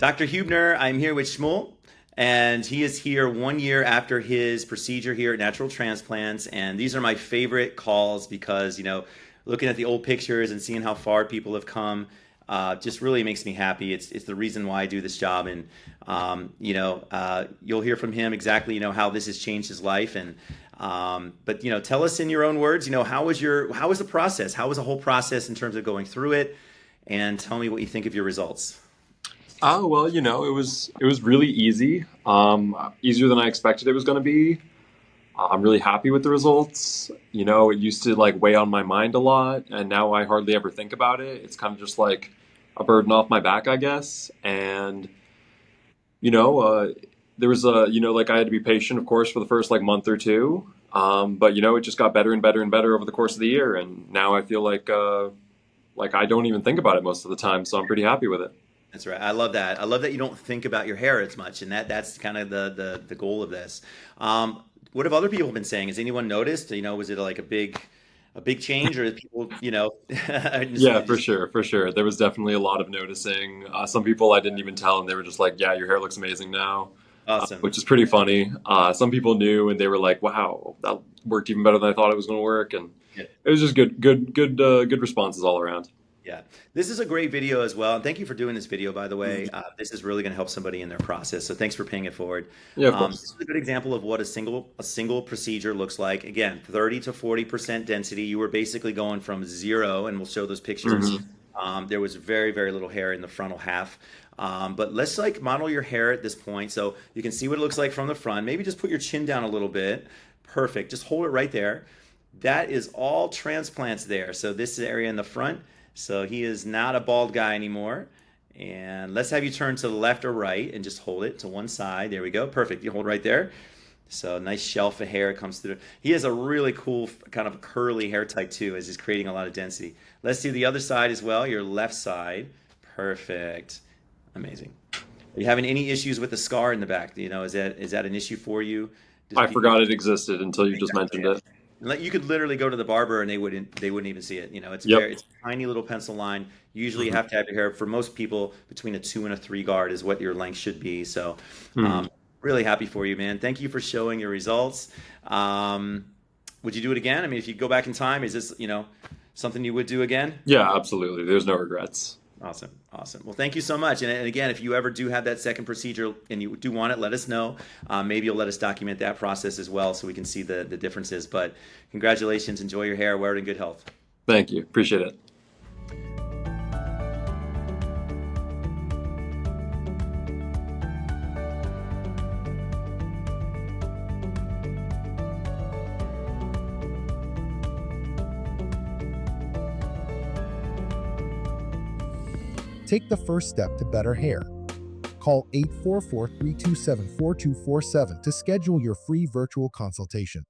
Dr. Huebner, I'm here with Shmuel, and he is here 1 year after his procedure here at Natural Transplants. And these are my favorite calls because, looking at the old pictures and seeing how far people have come just really makes me happy. It's the reason why I do this job. And, you'll hear from him exactly, how this has changed his life. And, but tell us in your own words, how was the process? How was the whole process in terms of going through it? And tell me what you think of your results. Oh, well, it was really easy. Easier than I expected it was going to be. I'm really happy with the results. It used to like weigh on my mind a lot, and now I hardly ever think about it. It's kind of just like a burden off my back, I guess. And you know, uh, there was like I had to be patient, of course, for the first like month or two. But it just got better and better and better over the course of the year, and now I feel like I don't even think about it most of the time. So I'm pretty happy with it. That's right. I love that. I love that you don't think about your hair as much, and that's kind of the goal of this. What have other people been saying? Has anyone noticed? Was it like a big change, or is people, Yeah, for just sure, for sure. There was definitely a lot of noticing. Some people I didn't even tell, and they were just like, "Yeah, your hair looks amazing now," awesome? which is pretty funny. Some people knew, and they were like, "Wow, that worked even better than I thought it was going to work," and Yeah. it was just good responses all around. Yeah, this is a great video as well, and thank you for doing this video, by the way. This is really going to help somebody in their process, so thanks for paying it forward. Yeah, of This course. is a good example of what a single procedure looks like. Again, 30 to 40% density. You were basically going from zero, and we'll show those pictures. Hmm. There was very, very little hair in the frontal half. But let's like model your hair at this point, so you can see what it looks like from the front. Maybe just put your chin down a little bit. Perfect. Just hold it right there. That is all transplants there. So this area in the front. So he is not a bald guy anymore. And let's have you turn to the left or right and just hold it to one side. There we go. Perfect. You hold right there. So nice shelf of hair comes through. He has a really cool kind of curly hair type too, as he's creating a lot of density. Let's do the other side as well. Your left side. Perfect. Amazing. Are you having any issues with the scar in the back? Is that an issue for you? Does I people forgot it existed until you just Exactly. mentioned it. Like you could literally go to the barber and they wouldn't even see it. Yep. It's a tiny little pencil line. Usually you Hmm. have to have your hair for most people between a 2 and a 3 guard is what your length should be. So Hmm. um, really happy for you, man. Thank you for showing your results. Um, would you do it again? I mean, if you go back in time, is this, something you would do again? Yeah, absolutely. There's no regrets. Awesome. Awesome. Well, thank you so much. And again, if you ever do have that second procedure and you do want it, let us know. Maybe you'll let us document that process as well so we can see the differences. But congratulations. Enjoy your hair. Wear it in good health. Thank you. Appreciate it. Take the first step to better hair. Call 844 327 4247 to schedule your free virtual consultation.